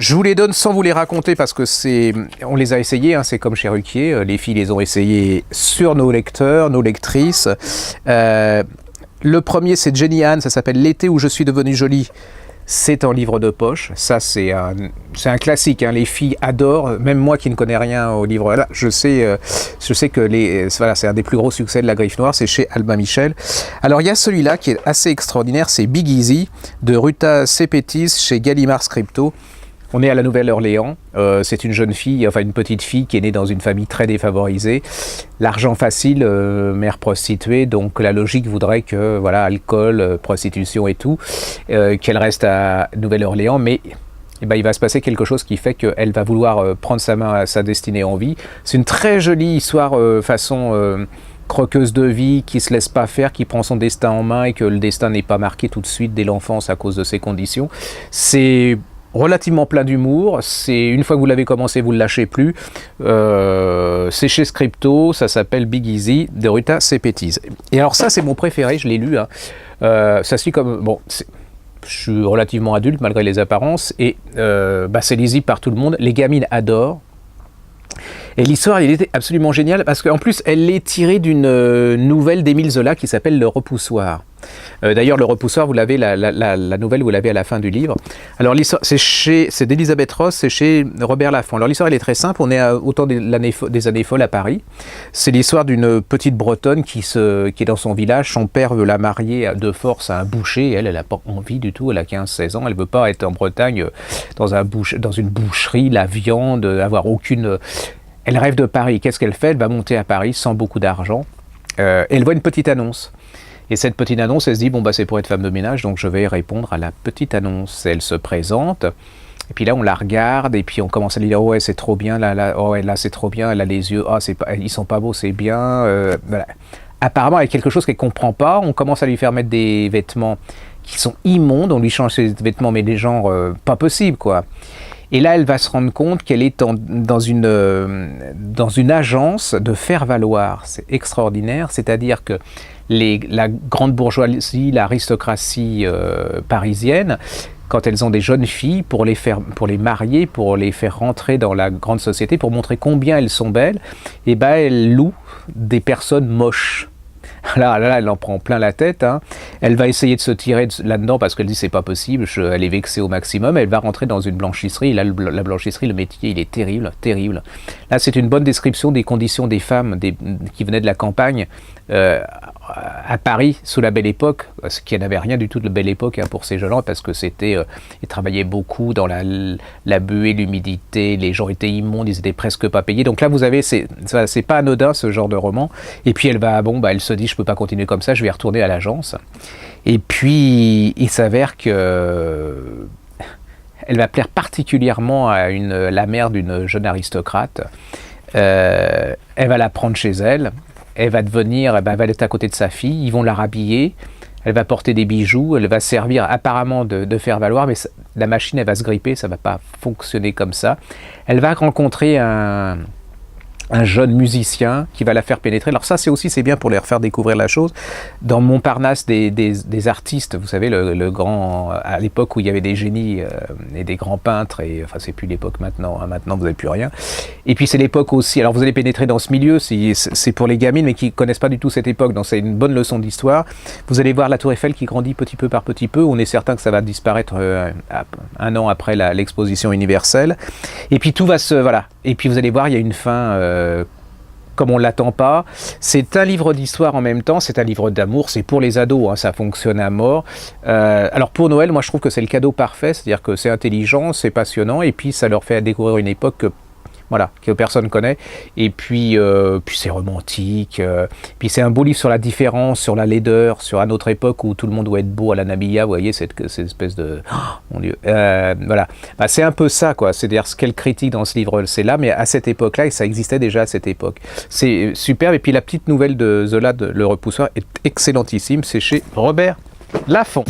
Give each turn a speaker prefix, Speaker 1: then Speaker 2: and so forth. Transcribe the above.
Speaker 1: Je vous les donne sans vous les raconter parce que on les a essayés, hein, c'est comme chez Ruquier, les filles les ont essayés sur nos lecteurs, nos lectrices. Le premier c'est Jenny Han, ça s'appelle L'été où je suis devenue jolie. C'est en livre de poche, ça c'est un classique, hein. Les filles adorent, même moi qui ne connais rien au livre là, je sais que voilà, c'est un des plus gros succès de la Griffe Noire, c'est chez Albin Michel. Alors il y a celui-là qui est assez extraordinaire, c'est Big Easy de Ruta Sepetys chez Gallimard Scripto. On est à la Nouvelle-Orléans, c'est une jeune fille, enfin une petite fille qui est née dans une famille très défavorisée. L'argent facile, mère prostituée, donc la logique voudrait que, voilà, alcool, prostitution et tout, qu'elle reste à Nouvelle-Orléans, mais il va se passer quelque chose qui fait qu'elle va vouloir prendre sa main à sa destinée en vie. C'est une très jolie histoire façon croqueuse de vie, qui se laisse pas faire, qui prend son destin en main et que le destin n'est pas marqué tout de suite dès l'enfance à cause de ses conditions. C'est relativement plein d'humour, c'est une fois que vous l'avez commencé, vous ne le lâchez plus. C'est chez Scripto, ça s'appelle Big Easy de Ruta Sepetys. Et alors ça c'est mon préféré, je l'ai lu. Hein. Ça se lit comme bon, je suis relativement adulte malgré les apparences et c'est lisible par tout le monde. Les gamines adorent. Et l'histoire, elle était absolument géniale parce qu'en plus, elle est tirée d'une nouvelle d'Émile Zola qui s'appelle Le Repoussoir. D'ailleurs, Le Repoussoir, vous l'avez, la nouvelle, vous l'avez à la fin du livre. Alors, l'histoire, c'est d'Elisabeth Ross, c'est chez Robert Laffont. Alors, l'histoire, elle est très simple. On est au temps des années folles à Paris. C'est l'histoire d'une petite Bretonne qui est dans son village. Son père veut la marier de force à un boucher. Elle n'a pas envie du tout. Elle a 15-16 ans. Elle ne veut pas être en Bretagne dans une boucherie, la viande, avoir aucune... Elle rêve de Paris. Qu'est-ce qu'elle fait? Elle va monter à Paris sans beaucoup d'argent. Elle voit une petite annonce. Et cette petite annonce, elle se dit, bon, c'est pour être femme de ménage, donc je vais répondre à la petite annonce. Elle se présente, et puis là, on la regarde, et puis on commence à lui dire, oh, ouais, c'est trop bien, là, c'est trop bien, elle a les yeux, ils sont pas beaux, c'est bien. Voilà. Apparemment, il y a quelque chose qu'elle comprend pas. On commence à lui faire mettre des vêtements qui sont immondes, on lui change ses vêtements, mais des genres pas possibles, quoi. Et là, elle va se rendre compte qu'elle est dans une agence de faire-valoir. C'est extraordinaire, c'est-à-dire que la grande bourgeoisie, l'aristocratie parisienne, quand elles ont des jeunes filles, pour les marier, pour les faire rentrer dans la grande société, pour montrer combien elles sont belles, elles louent des personnes moches. Là, elle en prend plein la tête. Hein. Elle va essayer de se tirer là-dedans parce qu'elle dit c'est pas possible. Elle est vexée au maximum. Elle va rentrer dans une blanchisserie. Et là, la blanchisserie, le métier, il est terrible, terrible. Là, c'est une bonne description des conditions des femmes qui venaient de la campagne à Paris sous la Belle Époque, ce qui n'avait rien du tout de la Belle Époque hein, pour ces gens-là, parce que ils travaillaient beaucoup dans la buée, l'humidité. Les gens étaient immondes, ils étaient presque pas payés. Donc là, vous avez, c'est pas anodin ce genre de roman. Et puis elle se dit je peux pas continuer comme ça, je vais retourner à l'agence. Et puis il s'avère que elle va plaire particulièrement à la mère d'une jeune aristocrate. Elle va la prendre chez elle. Elle va être à côté de sa fille. Ils vont la rhabiller. Elle va porter des bijoux. Elle va servir apparemment de faire valoir, mais la machine elle va se gripper. Ça va pas fonctionner comme ça. Elle va rencontrer un jeune musicien qui va la faire pénétrer. Alors ça, c'est bien pour leur faire découvrir la chose. Dans Montparnasse, des artistes, vous savez, le grand... À l'époque où il y avait des génies et des grands peintres, et enfin, c'est plus l'époque maintenant. Hein, maintenant, vous n'avez plus rien. Et puis, c'est l'époque aussi... Alors, vous allez pénétrer dans ce milieu, c'est pour les gamines, mais qui ne connaissent pas du tout cette époque. Donc, c'est une bonne leçon d'histoire. Vous allez voir la Tour Eiffel qui grandit petit peu par petit peu. On est certain que ça va disparaître un an après l'exposition universelle. Et puis, tout va se... Voilà. Et puis, vous allez voir, il y a une fin... comme on ne l'attend pas. C'est un livre d'histoire en même temps, c'est un livre d'amour, c'est pour les ados, hein, ça fonctionne à mort. Alors pour Noël, moi je trouve que c'est le cadeau parfait, c'est-à-dire que c'est intelligent, c'est passionnant, et puis ça leur fait découvrir une époque que personne connaît, et puis c'est romantique, puis c'est un beau livre sur la différence, sur la laideur, sur une autre époque où tout le monde doit être beau à la Nabilla, vous voyez, cette espèce de... Oh, mon Dieu, voilà. C'est un peu ça, quoi, c'est-à-dire ce qu'elle critique dans ce livre, c'est là, mais à cette époque-là, et ça existait déjà à cette époque. C'est superbe, et puis la petite nouvelle de Zola, Le Repoussoir, est excellentissime, c'est chez Robert Laffont.